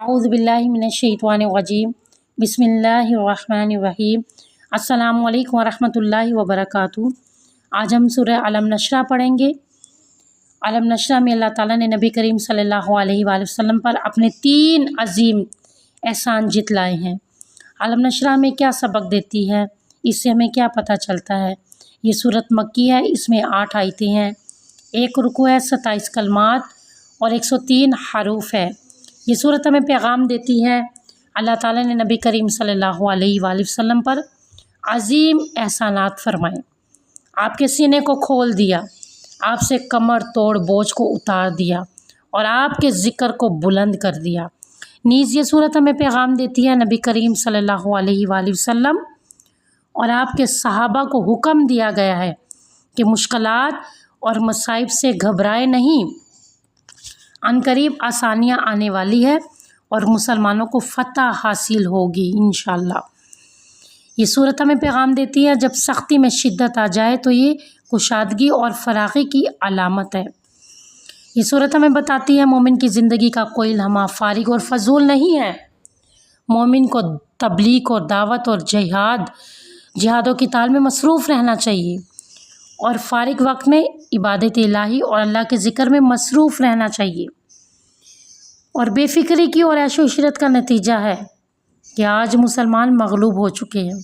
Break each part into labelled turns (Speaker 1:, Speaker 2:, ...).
Speaker 1: اعوذ باللہ من الشیطان الرجیم بسم اللہ الرحمن الرحیم السلام علیکم ورحمۃ اللہ وبرکاتہ۔ آج ہم سورہ علم نشرہ پڑھیں گے۔ علم نشرہ میں اللہ تعالیٰ نے نبی کریم صلی اللہ علیہ وآلہ وسلم پر اپنے 3 عظیم احسان جتلائے ہیں۔ علم نشرہ میں کیا سبق دیتی ہے، اس سے ہمیں کیا پتہ چلتا ہے؟ یہ صورت مکی ہے، اس میں 8 آیتیں ہیں، 1 رکوع ہے، 27 کلمات اور 103 حروف ہے۔ یہ صورت ہمیں پیغام دیتی ہے اللہ تعالیٰ نے نبی کریم صلی اللہ علیہ وآلہ وسلم پر عظیم احسانات فرمائے، آپ کے سینے کو کھول دیا، آپ سے کمر توڑ بوجھ کو اتار دیا اور آپ کے ذکر کو بلند کر دیا۔ نیز یہ صورت ہمیں پیغام دیتی ہے نبی کریم صلی اللہ علیہ وآلہ وسلم اور آپ کے صحابہ کو حکم دیا گیا ہے کہ مشکلات اور مصائب سے گھبرائے نہیں، عنقریب آسانیاں آنے والی ہے اور مسلمانوں کو فتح حاصل ہوگی انشاءاللہ۔ یہ صورت ہمیں پیغام دیتی ہے جب سختی میں شدت آ جائے تو یہ کشادگی اور فراخی کی علامت ہے۔ یہ صورت ہمیں بتاتی ہے مومن کی زندگی کا کوئی لمحہ فارغ اور فضول نہیں ہے۔ مومن کو تبلیغ اور دعوت اور جہاد و قتال میں مصروف رہنا چاہیے اور فارغ وقت میں عبادت الہی اور اللہ کے ذکر میں مصروف رہنا چاہیے۔ اور بے فکری کی اور عیش و عشرت کا نتیجہ ہے کہ آج مسلمان مغلوب ہو چکے ہیں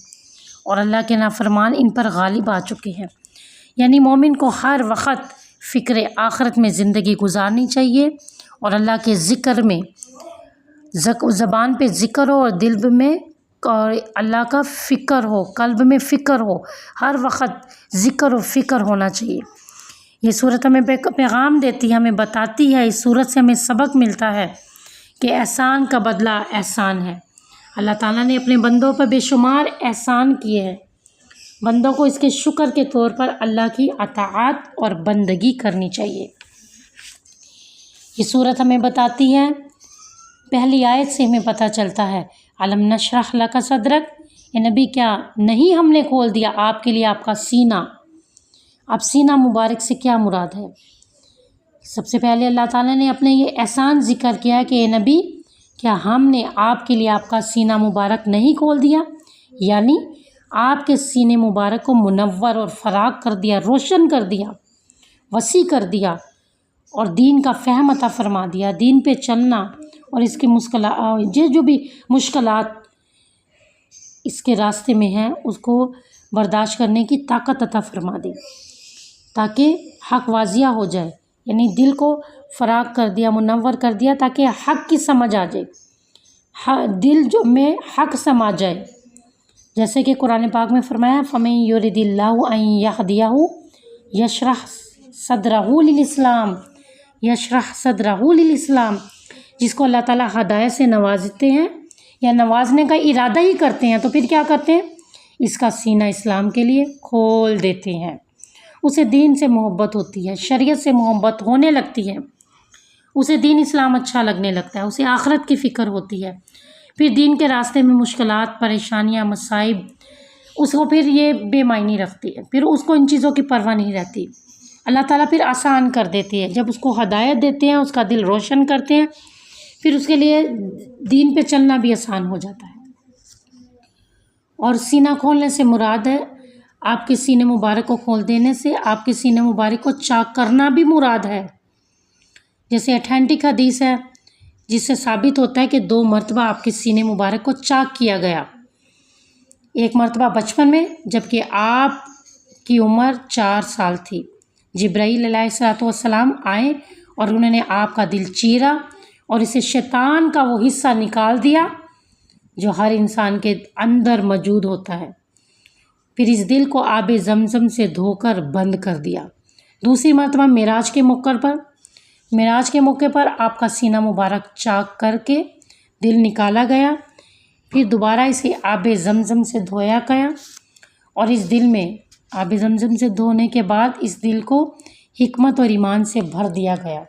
Speaker 1: اور اللہ کے نافرمان ان پر غالب آ چکے ہیں۔ یعنی مومن کو ہر وقت فکر آخرت میں زندگی گزارنی چاہیے اور اللہ کے ذکر میں زبان پہ ذکر ہو اور دل میں اور اللہ کا فکر ہو، قلب میں فکر ہو، ہر وقت ذکر و فکر ہونا چاہیے۔ یہ صورت ہمیں پیغام دیتی ہے، ہمیں بتاتی ہے، اس صورت سے ہمیں سبق ملتا ہے کہ احسان کا بدلہ احسان ہے۔ اللہ تعالیٰ نے اپنے بندوں پر بے شمار احسان کیے ہیں، بندوں کو اس کے شکر کے طور پر اللہ کی اطاعت اور بندگی کرنی چاہیے۔ یہ صورت ہمیں بتاتی ہے، پہلی آیت سے ہمیں پتہ چلتا ہے علم نشرح لک صدرک، اے نبی کیا نہیں ہم نے کھول دیا آپ کے لیے آپ کا سینہ۔ اب سینہ مبارک سے کیا مراد ہے؟ سب سے پہلے اللہ تعالیٰ نے اپنے یہ احسان ذکر کیا ہے کہ اے نبی کیا ہم نے آپ کے لیے آپ کا سینہ مبارک نہیں کھول دیا، یعنی آپ کے سینے مبارک کو منور اور فراخ کر دیا، روشن کر دیا، وسیع کر دیا اور دین کا فہم عطا فرما دیا، دین پہ چلنا اور اس کی جو بھی مشکلات اس کے راستے میں ہیں اس کو برداشت کرنے کی طاقت عطا فرما دی تاکہ حق واضح ہو جائے، یعنی دل کو فراخ کر دیا، منور کر دیا تاکہ حق کی سمجھ آ جائے، دل جو میں حق سما جائے، جیسے کہ قرآن پاک میں فرمایا فَمَن يُرِدِ اللَّهُ أَن يَهْدِيَهُ يَشْرَحْ صَدْرَهُ لِلْإِسْلَامِ يَشْرَحْ صَدْرَهُ لِلْإِسْلَامِ، جس کو اللہ تعالیٰ ہدایت سے نوازتے ہیں یا نوازنے کا ارادہ ہی کرتے ہیں تو پھر کیا کرتے ہیں؟ اس کا سینہ اسلام کے لیے کھول دیتے ہیں، اسے دین سے محبت ہوتی ہے، شریعت سے محبت ہونے لگتی ہے، اسے دین اسلام اچھا لگنے لگتا ہے، اسے آخرت کی فکر ہوتی ہے، پھر دین کے راستے میں مشکلات، پریشانیاں، مصائب اس کو پھر یہ بے معنی رکھتی ہے، پھر اس کو ان چیزوں کی پرواہ نہیں رہتی۔ اللہ تعالیٰ پھر آسان کر دیتی ہے، جب اس کو ہدایت دیتے ہیں، اس کا دل روشن کرتے ہیں، پھر اس کے لیے دین پہ چلنا بھی آسان ہو جاتا ہے۔ اور سینہ کھولنے سے مراد ہے آپ کے سینے مبارک کو کھول دینے سے آپ کے سینے مبارک کو چاک کرنا بھی مراد ہے، جیسے اتھینٹک حدیث ہے جس سے ثابت ہوتا ہے کہ 2 مرتبہ آپ کے سینے مبارک کو چاک کیا گیا، ایک مرتبہ بچپن میں جبکہ آپ کی عمر 4 سال تھی، جبرائیل علیہ السلام آئے اور انہوں نے آپ کا دل چیرا اور اسے شیطان کا وہ حصہ نکال دیا جو ہر انسان کے اندر موجود ہوتا ہے، پھر اس دل کو آب زمزم سے دھو کر بند کر دیا۔ دوسری مرتبہ معراج کے موقع پر آپ کا سینہ مبارک چاک کر کے دل نکالا گیا، پھر دوبارہ اسے آب زمزم سے دھویا گیا اور اس دل میں آب زمزم سے دھونے کے بعد اس دل کو حکمت اور ایمان سے بھر دیا گیا،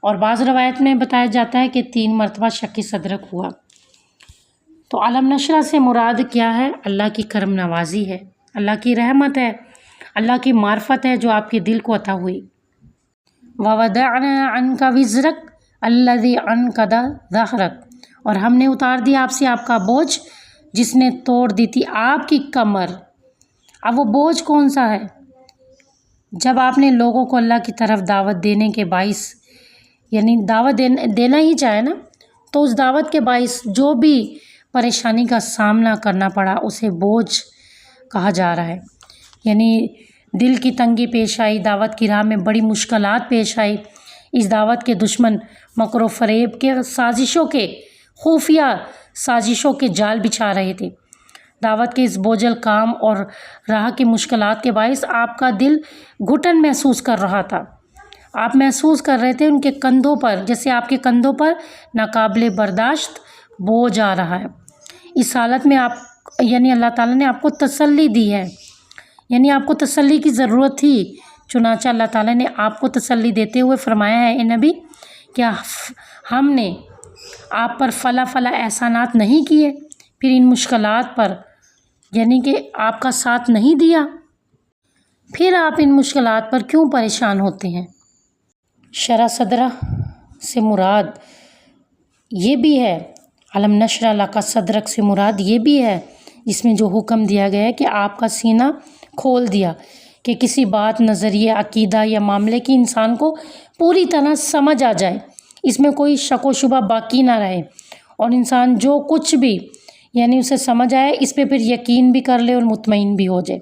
Speaker 1: اور بعض روایت میں بتایا جاتا ہے کہ 3 مرتبہ شق صدرک ہوا۔ تو علم نشرہ سے مراد کیا ہے؟ اللہ کی کرم نوازی ہے، اللہ کی رحمت ہے، اللہ کی معرفت ہے جو آپ کے دل کو عطا ہوئی۔ وَوَضَعْنَا عَنْكَ وِزْرَكَ الَّذِي أَنقَضَ ظَهْرَكَ، اور ہم نے اتار دیا آپ سے آپ کا بوجھ جس نے توڑ دی تھی آپ کی کمر۔ اب وہ بوجھ کون سا ہے؟ جب آپ نے لوگوں کو اللہ کی طرف دعوت دینے کے باعث یعنی دعوت دینا ہی چاہے نا، تو اس دعوت کے باعث جو بھی پریشانی کا سامنا کرنا پڑا اسے بوجھ کہا جا رہا ہے۔ یعنی دل کی تنگی پیش آئی، دعوت کی راہ میں بڑی مشکلات پیش آئی، اس دعوت کے دشمن مکر و فریب کے سازشوں کے خفیہ سازشوں کے جال بچھا رہے تھے۔ دعوت کے اس بوجھل کام اور راہ کی مشکلات کے باعث آپ کا دل گھٹن محسوس کر رہا تھا۔ آپ محسوس کر رہے تھے ان کے کندھوں پر، جیسے آپ کے کندھوں پر ناقابل برداشت بوجھ آ رہا ہے۔ اس حالت میں اللہ تعالیٰ نے آپ کو تسلی دی ہے، یعنی آپ کو تسلی کی ضرورت تھی۔ چنانچہ اللہ تعالیٰ نے آپ کو تسلی دیتے ہوئے فرمایا ہے، اے نبی، کیا ہم نے آپ پر فلاں احسانات نہیں کیے، پھر ان مشکلات پر یعنی کہ آپ کا ساتھ نہیں دیا؟ پھر آپ ان مشکلات پر کیوں پریشان ہوتے ہیں؟ شرح صدرہ سے مراد یہ بھی ہے، علم نشرح لک صدرک سے مراد یہ بھی ہے، جس میں جو حکم دیا گیا ہے کہ آپ کا سینہ کھول دیا کہ کسی بات، نظریے، عقیدہ یا معاملے کی انسان کو پوری طرح سمجھ آ جائے، اس میں کوئی شک و شبہ باقی نہ رہے، اور انسان جو کچھ بھی یعنی اسے سمجھ آئے اس پہ پھر یقین بھی کر لے اور مطمئن بھی ہو جائے۔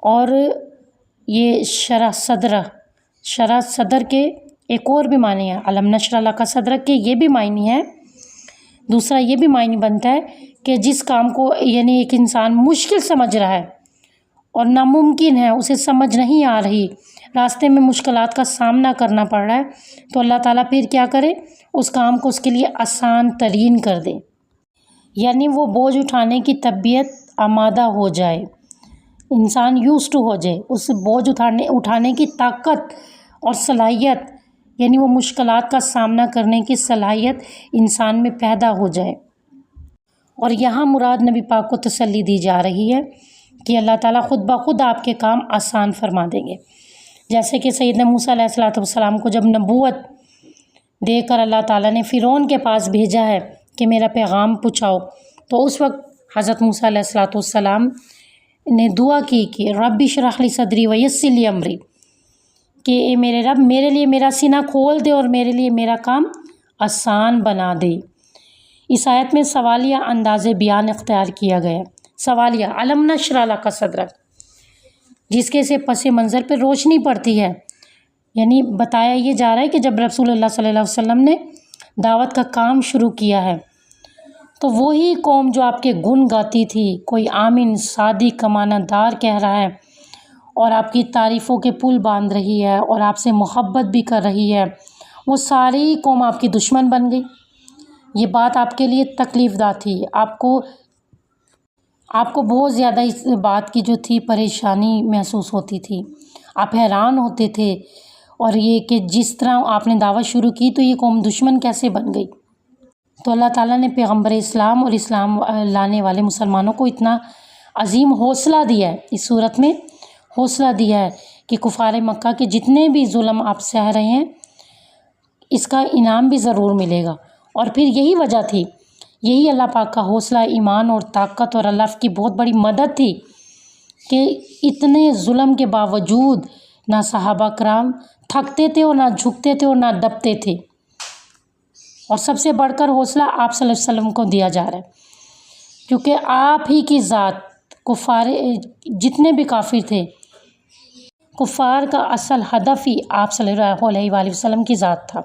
Speaker 1: اور یہ شرح صدر کے ایک اور بھی معنی ہے، علم نشرح لک صدرک کے یہ بھی معنی ہے، دوسرا یہ بھی معنی بنتا ہے کہ جس کام کو یعنی ایک انسان مشکل سمجھ رہا ہے اور ناممکن ہے، اسے سمجھ نہیں آ رہی، راستے میں مشکلات کا سامنا کرنا پڑ رہا ہے، تو اللہ تعالیٰ پھر کیا کرے، اس کام کو اس کے لیے آسان ترین کر دے، یعنی وہ بوجھ اٹھانے کی طبیعت آمادہ ہو جائے، انسان یوزڈ ہو جائے، اس بوجھ اٹھانے کی طاقت اور صلاحیت، یعنی وہ مشکلات کا سامنا کرنے کی صلاحیت انسان میں پیدا ہو جائے۔ اور یہاں مراد نبی پاک کو تسلی دی جا رہی ہے کہ اللہ تعالیٰ خود بخود آپ کے کام آسان فرما دیں گے، جیسے کہ سیدنا موسیٰ علیہ السلام کو جب نبوت دے کر اللہ تعالیٰ نے فرعون کے پاس بھیجا ہے کہ میرا پیغام پہنچاؤ، تو اس وقت حضرت موسیٰ علیہ السلام نے دعا کی کہ رب اشرح لی صدری ویسر لی امری، کہ اے میرے رب میرے لیے میرا سینہ کھول دے اور میرے لیے میرا کام آسان بنا دے۔ اس آیت میں سوالیہ انداز بیان اختیار کیا گیا، سوالیہ علم نشرح لک صدرک، جس کے سے پس منظر پہ روشنی پڑتی ہے، یعنی بتایا یہ جا رہا ہے کہ جب رسول اللہ صلی اللہ علیہ وسلم نے دعوت کا کام شروع کیا ہے تو وہی قوم جو آپ کے گن گاتی تھی، کوئی آمین صادق امانت دار کہہ رہا ہے اور آپ کی تعریفوں کے پل باندھ رہی ہے اور آپ سے محبت بھی کر رہی ہے، وہ ساری قوم آپ کی دشمن بن گئی۔ یہ بات آپ کے لیے تکلیف دہ تھی، آپ کو بہت زیادہ اس بات کی جو تھی پریشانی محسوس ہوتی تھی، آپ حیران ہوتے تھے، اور یہ کہ جس طرح آپ نے دعوت شروع کی تو یہ قوم دشمن کیسے بن گئی۔ تو اللہ تعالیٰ نے پیغمبر اسلام اور اسلام لانے والے مسلمانوں کو اتنا عظیم حوصلہ دیا ہے، اس صورت میں حوصلہ دیا ہے کہ کفار مکہ کے جتنے بھی ظلم آپ سہ رہے ہیں اس کا انعام بھی ضرور ملے گا۔ اور پھر یہی وجہ تھی، یہی اللہ پاک کا حوصلہ، ایمان اور طاقت اور اللہ کی بہت بڑی مدد تھی کہ اتنے ظلم کے باوجود نہ صحابہ کرام تھکتے تھے اور نہ جھکتے تھے اور نہ دبتے تھے، اور سب سے بڑھ کر حوصلہ آپ صلی اللہ علیہ وسلم کو دیا جا رہا ہے، کیونکہ آپ ہی کی ذات، کفار جتنے بھی کافر تھے، کفار کا اصل ہدف ہی آپ صلی اللہ علیہ وآلہ وسلم کی ذات تھا،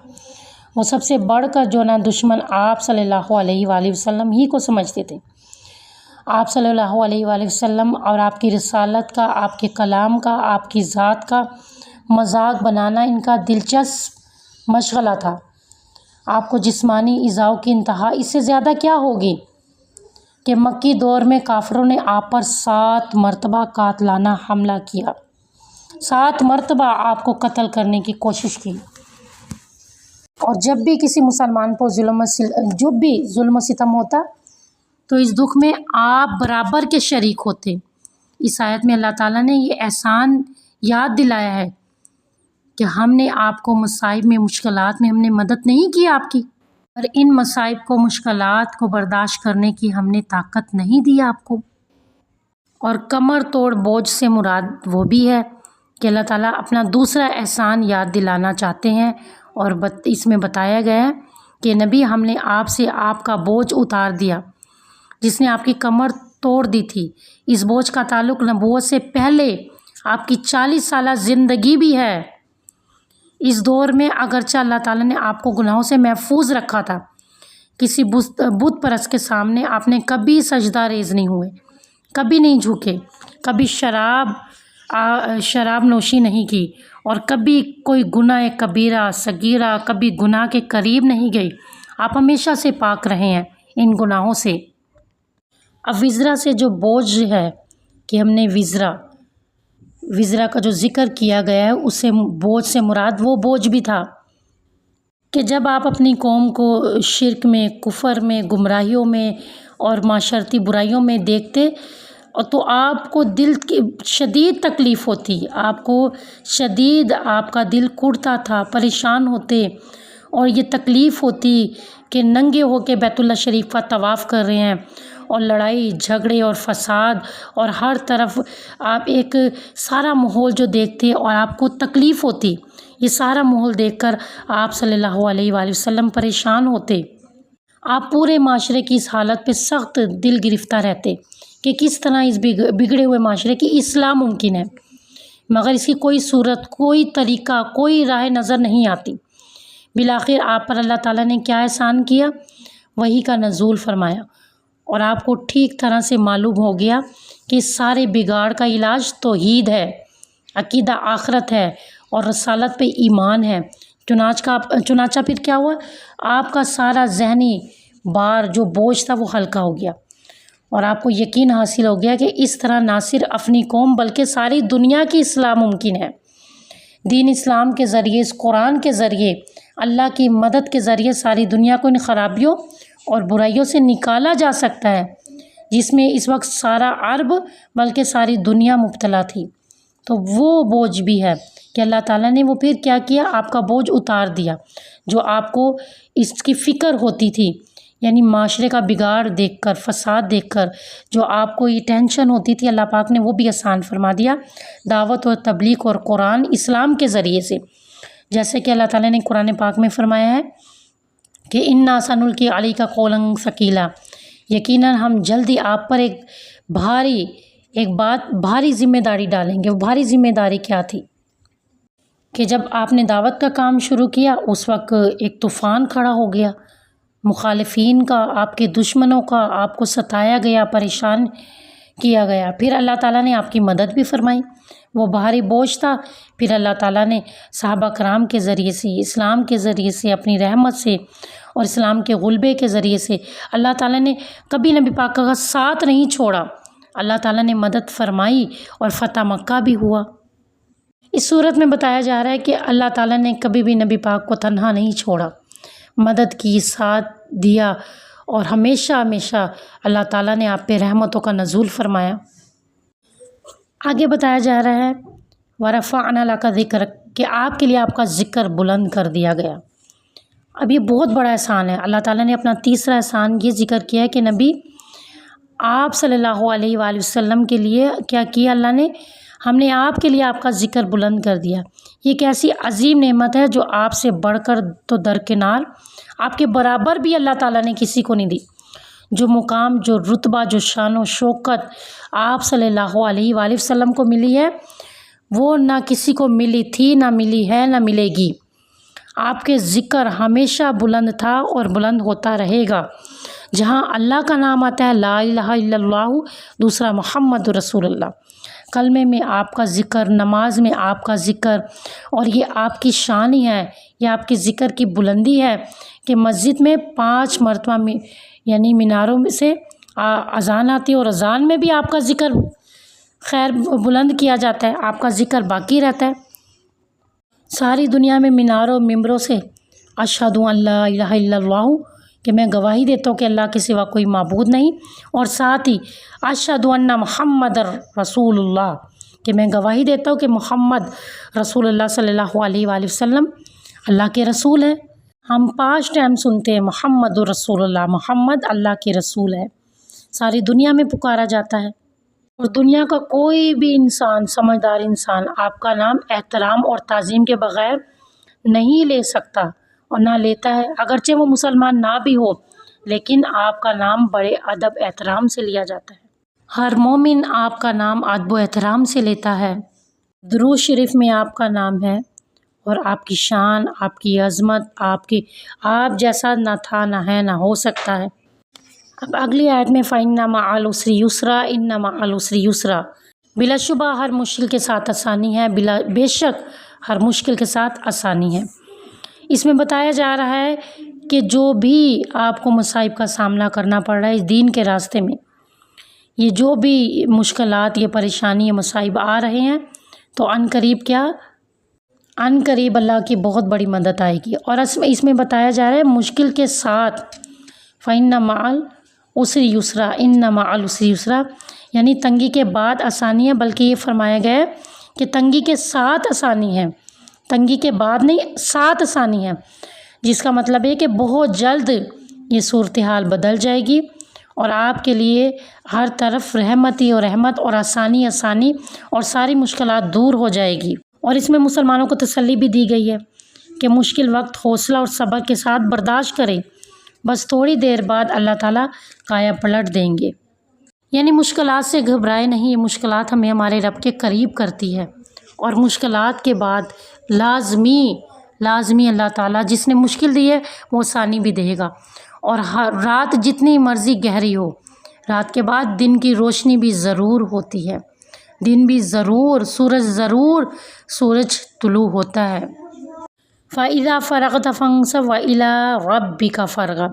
Speaker 1: وہ سب سے بڑھ کر جو نا دشمن آپ صلی اللہ علیہ وآلہ وسلم ہی کو سمجھتے تھے۔ آپ صلی اللہ علیہ وآلہ وسلم اور آپ کی رسالت کا، آپ کے کلام کا، آپ کی ذات کا مذاق بنانا ان کا دلچسپ مشغلہ تھا۔ آپ کو جسمانی ایذاء کی انتہا اس سے زیادہ کیا ہوگی کہ مکی دور میں کافروں نے آپ پر 7 مرتبہ قاتلانہ حملہ کیا، 7 مرتبہ آپ کو قتل کرنے کی کوشش کی، اور جب بھی کسی مسلمان پر ظلم و ستم ہوتا تو اس دکھ میں آپ برابر کے شریک ہوتے۔ اس آیت میں اللہ تعالیٰ نے یہ احسان یاد دلایا ہے کہ ہم نے آپ کو مصائب میں، مشکلات میں ہم نے مدد نہیں کی آپ کی، اور ان مصائب کو، مشکلات کو برداشت کرنے کی ہم نے طاقت نہیں دی آپ کو۔ اور کمر توڑ بوجھ سے مراد وہ بھی ہے کہ اللہ تعالیٰ اپنا دوسرا احسان یاد دلانا چاہتے ہیں، اور اس میں بتایا گیا ہے کہ نبی ہم نے آپ سے آپ کا بوجھ اتار دیا جس نے آپ کی کمر توڑ دی تھی۔ اس بوجھ کا تعلق نبوت سے پہلے آپ کی 40 سالہ زندگی بھی ہے۔ اس دور میں اگرچہ اللہ تعالیٰ نے آپ کو گناہوں سے محفوظ رکھا تھا، کسی بت پرست کے سامنے آپ نے کبھی سجدہ ریز نہیں ہوئے، کبھی نہیں جھکے، کبھی شراب نوشی نہیں کی، اور کبھی کوئی گناہ کبیرہ صغیرہ، کبھی گناہ کے قریب نہیں گئی۔ آپ ہمیشہ سے پاک رہے ہیں ان گناہوں سے۔ اب وزرا سے جو بوجھ ہے کہ ہم نے وزرا کا جو ذکر کیا گیا ہے، اس سے بوجھ سے مراد وہ بوجھ بھی تھا کہ جب آپ اپنی قوم کو شرک میں، کفر میں، گمراہیوں میں اور معاشرتی برائیوں میں دیکھتے تو آپ کو دل کی شدید تکلیف ہوتی، آپ کو شدید، آپ کا دل کڑتا تھا، پریشان ہوتے، اور یہ تکلیف ہوتی کہ ننگے ہو کے بیت اللہ شریف کا طواف کر رہے ہیں، اور لڑائی جھگڑے اور فساد، اور ہر طرف آپ ایک سارا ماحول جو دیکھتے اور آپ کو تکلیف ہوتی، یہ سارا ماحول دیکھ کر آپ صلی اللہ علیہ وآلہ وسلم پریشان ہوتے۔ آپ پورے معاشرے کی اس حالت پہ سخت دل گرفتہ رہتے کہ کس طرح اس بگڑے ہوئے معاشرے کی اصلاح ممکن ہے، مگر اس کی کوئی صورت، کوئی طریقہ، کوئی راہ نظر نہیں آتی۔ بالآخر آپ پر اللہ تعالیٰ نے کیا احسان کیا؟ وحی کا نزول فرمایا، اور آپ کو ٹھیک طرح سے معلوم ہو گیا کہ سارے بگاڑ کا علاج توحید ہے، عقیدہ آخرت ہے، اور رسالت پہ ایمان ہے۔ چنانچہ پھر کیا ہوا؟ آپ کا سارا ذہنی بار، جو بوجھ تھا، وہ ہلکا ہو گیا، اور آپ کو یقین حاصل ہو گیا کہ اس طرح نہ صرف اپنی قوم بلکہ ساری دنیا کی اصلاح ممکن ہے۔ دین اسلام کے ذریعے، اس قرآن کے ذریعے، اللہ کی مدد کے ذریعے ساری دنیا کو ان خرابیوں اور برائیوں سے نکالا جا سکتا ہے جس میں اس وقت سارا عرب بلکہ ساری دنیا مبتلا تھی۔ تو وہ بوجھ بھی ہے کہ اللہ تعالیٰ نے وہ پھر کیا کیا؟ آپ کا بوجھ اتار دیا، جو آپ کو اس کی فکر ہوتی تھی، یعنی معاشرے کا بگاڑ دیکھ کر، فساد دیکھ کر جو آپ کو یہ ٹینشن ہوتی تھی، اللہ پاک نے وہ بھی آسان فرما دیا دعوت اور تبلیغ اور قرآن اسلام کے ذریعے سے۔ جیسے کہ اللہ تعالیٰ نے قرآن پاک میں فرمایا ہے کہ اِنَّا سَنُلْقِي عَلَيْكَ قَوْلًا ثَقِيلًا، یقیناً ہم جلدی آپ پر ایک بھاری ذمہ داری ڈالیں گے۔ وہ بھاری ذمہ داری کیا تھی کہ جب آپ نے دعوت کا کام شروع کیا، اس وقت ایک طوفان کھڑا ہو گیا، مخالفین کا، آپ کے دشمنوں کا، آپ کو ستایا گیا، پریشان کیا گیا۔ پھر اللہ تعالیٰ نے آپ کی مدد بھی فرمائی۔ وہ بھاری بوجھ تھا، پھر اللہ تعالیٰ نے صحابہ کرام کے ذریعے سے، اسلام کے ذریعے سے، اپنی رحمت سے اور اسلام کے غلبے کے ذریعے سے اللہ تعالیٰ نے کبھی نبی پاک کا ساتھ نہیں چھوڑا۔ اللہ تعالیٰ نے مدد فرمائی اور فتح مکہ بھی ہوا۔ اس صورت میں بتایا جا رہا ہے کہ اللہ تعالیٰ نے کبھی بھی نبی پاک کو تنہا نہیں چھوڑا، مدد کی، ساتھ دیا، اور ہمیشہ ہمیشہ اللہ تعالیٰ نے آپ پہ رحمتوں کا نزول فرمایا۔ آگے بتایا جا رہا ہے وَرَفَعْنَا لَكَ ذِكْرَكَ، کہ آپ کے لیے آپ کا ذکر بلند کر دیا گیا۔ اب یہ بہت بڑا احسان ہے۔ اللہ تعالیٰ نے اپنا تیسرا احسان یہ ذکر کیا ہے کہ نبی آپ صلی اللہ علیہ وآلہ وسلم کے لیے کیا کیا اللہ نے؟ ہم نے آپ کے لیے آپ کا ذکر بلند کر دیا۔ یہ ایک ایسی عظیم نعمت ہے جو آپ سے بڑھ کر تو درکنار، آپ کے برابر بھی اللہ تعالیٰ نے کسی کو نہیں دی۔ جو مقام، جو رتبہ، جو شان و شوکت آپ صلی اللہ علیہ وآلہ وسلم کو ملی ہے، وہ نہ کسی کو ملی تھی، نہ ملی ہے، نہ ملے گی۔ آپ کے ذکر ہمیشہ بلند تھا اور بلند ہوتا رہے گا۔ جہاں اللہ کا نام آتا ہے، لا الہ الا اللہ، دوسرا محمد رسول اللہ، کلمے میں آپ کا ذکر، نماز میں آپ کا ذکر، اور یہ آپ کی شان ہی ہے، یہ آپ کے ذکر کی بلندی ہے کہ مسجد میں 5 مرتبہ یعنی میناروں میں سے اذان آتی ہے، اور اذان میں بھی آپ کا ذکر خیر بلند کیا جاتا ہے، آپ کا ذکر باقی رہتا ہے۔ ساری دنیا میں میناروں ممبروں سے اشہد ان لا الہ الا اللہ، کہ میں گواہی دیتا ہوں کہ اللہ کے سوا کوئی معبود نہیں، اور ساتھ ہی اشہد ان محمد رسول اللہ، کہ میں گواہی دیتا ہوں کہ محمد رسول اللہ صلی اللہ علیہ وآلہ وسلم اللہ کے رسول ہیں۔ ہم 5 ٹائم سنتے ہیں محمد رسول اللہ، محمد اللہ کے رسول ہے، ساری دنیا میں پکارا جاتا ہے، اور دنیا کا کوئی بھی انسان، سمجھدار انسان آپ کا نام احترام اور تعظیم کے بغیر نہیں لے سکتا اور نہ لیتا ہے، اگرچہ وہ مسلمان نہ بھی ہو، لیکن آپ کا نام بڑے ادب احترام سے لیا جاتا ہے۔ ہر مومن آپ کا نام ادب و احترام سے لیتا ہے۔ درود شریف میں آپ کا نام ہے، اور آپ کی شان، آپ کی عظمت، آپ جیسا نہ تھا، نہ ہے، نہ ہو سکتا ہے۔ اب اگلی آیت میں فَإِنَّ مَعَ الْعُسْرِ يُسْرًا إِنَّ مَعَ الْعُسْرِ يُسْرًا، بلا شبہ ہر مشکل کے ساتھ آسانی ہے، بے شک ہر مشکل کے ساتھ آسانی ہے۔ اس میں بتایا جا رہا ہے کہ جو بھی آپ کو مصائب کا سامنا کرنا پڑ رہا ہے اس دین کے راستے میں، یہ جو بھی مشکلات، یہ پریشانی، یہ مصائب آ رہے ہیں، تو عن قریب اللہ کی بہت بڑی مدد آئے گی۔ اور اس میں بتایا جا رہا ہے مشکل کے ساتھ فَإِنَّ مَعَ الْعُسْرِ يُسْرًا إِنَّ مَعَ الْعُسْرِ يُسْرًا، یعنی تنگی کے بعد آسانی ہے، بلکہ یہ فرمایا گیا ہے کہ تنگی کے ساتھ آسانی ہے، تنگی کے بعد نہیں، ساتھ آسانی ہے، جس کا مطلب ہے کہ بہت جلد یہ صورتحال بدل جائے گی اور آپ کے لیے ہر طرف رحمتی اور رحمت اور آسانی اور ساری مشکلات دور ہو جائے گی۔ اور اس میں مسلمانوں کو تسلی بھی دی گئی ہے کہ مشکل وقت حوصلہ اور صبر کے ساتھ برداشت کریں، بس تھوڑی دیر بعد اللہ تعالیٰ کایا پلٹ دیں گے۔ یعنی مشکلات سے گھبرائے نہیں، یہ مشکلات ہمیں ہمارے رب کے قریب کرتی ہے، اور مشکلات کے بعد لازمی اللہ تعالیٰ جس نے مشکل دی ہے وہ آسانی بھی دے گا۔ اور رات جتنی مرضی گہری ہو، رات کے بعد دن کی روشنی بھی ضرور ہوتی ہے، دن بھی ضرور، سورج طلوع ہوتا ہے۔ فَإِذَا فَرَغْتَ فَانصَبْ وَإِلَىٰ رَبِّكَ فَارْغَب،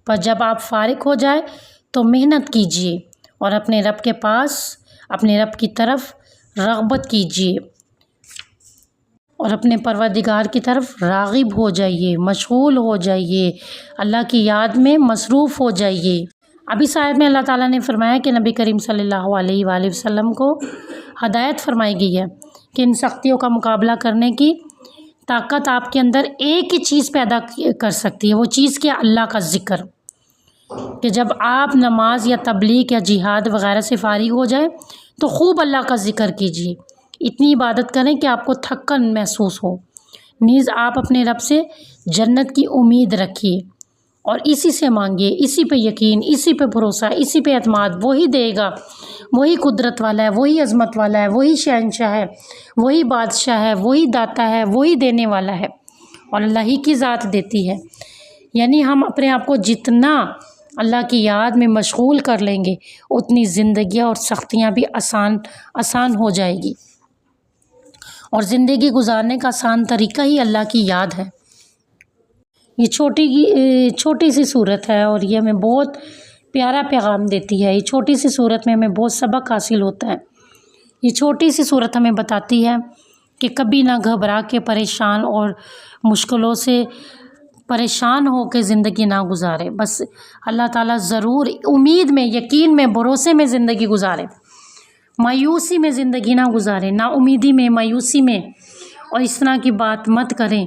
Speaker 1: پر جب آپ فارغ ہو جائے تو محنت کیجیے اور اپنے رب کے پاس، اپنے رب کی طرف رغبت کیجیے اور اپنے پروردگار کی طرف راغب ہو جائیے، مشغول ہو جائیے، اللہ کی یاد میں مصروف ہو جائیے۔ اب اس آیت میں اللہ تعالیٰ نے فرمایا کہ نبی کریم صلی اللہ علیہ وآلہ وسلم کو ہدایت فرمائی گئی ہے کہ ان سختیوں کا مقابلہ کرنے کی طاقت آپ کے اندر ایک ہی چیز پیدا کر سکتی ہے، وہ چیز کیا؟ اللہ کا ذکر، کہ جب آپ نماز یا تبلیغ یا جہاد وغیرہ سے فارغ ہو جائیں تو خوب اللہ کا ذکر کیجیے، اتنی عبادت کریں کہ آپ کو تھکن محسوس ہو، نیز آپ اپنے رب سے جنت کی امید رکھیے اور اسی سے مانگیے، اسی پہ یقین، اسی پہ بھروسہ، اسی پہ اعتماد، وہی دے گا، وہی قدرت والا ہے، وہی عظمت والا ہے، وہی شہنشاہ ہے، وہی بادشاہ ہے، وہی داتا ہے، وہی دینے والا ہے، اور اللہ ہی کی ذات دیتی ہے۔ یعنی ہم اپنے آپ کو جتنا اللہ کی یاد میں مشغول کر لیں گے اتنی زندگیاں اور سختیاں بھی آسان ہو جائے گی، اور زندگی گزارنے کا آسان طریقہ ہی اللہ کی یاد ہے۔ یہ چھوٹی سی صورت ہے اور یہ ہمیں بہت پیارا پیغام دیتی ہے۔ یہ چھوٹی سی صورت میں ہمیں بہت سبق حاصل ہوتا ہے۔ یہ چھوٹی سی صورت ہمیں بتاتی ہے کہ کبھی نہ گھبرا کے پریشان اور مشکلوں سے پریشان ہو کے زندگی نہ گزارے، بس اللہ تعالیٰ ضرور امید میں، یقین میں، بھروسے میں زندگی گزارے، مایوسی میں زندگی نہ گزارے، نا امیدی میں، مایوسی میں، اور اس طرح کی بات مت کریں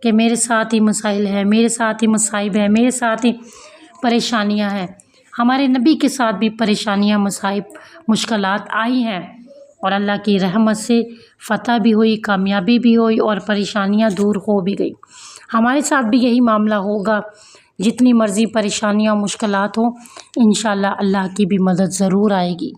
Speaker 1: کہ میرے ساتھ ہی مسائل ہے، میرے ساتھ ہی مصائب ہے، میرے ساتھ ہی پریشانیاں ہیں۔ ہمارے نبی کے ساتھ بھی پریشانیاں، مصائب، مشکلات آئی ہیں، اور اللہ کی رحمت سے فتح بھی ہوئی، کامیابی بھی ہوئی، اور پریشانیاں دور ہو بھی گئی۔ ہمارے ساتھ بھی یہی معاملہ ہوگا، جتنی مرضی پریشانیاں، مشکلات ہوں، انشاءاللہ اللہ کی بھی مدد ضرور آئے گی۔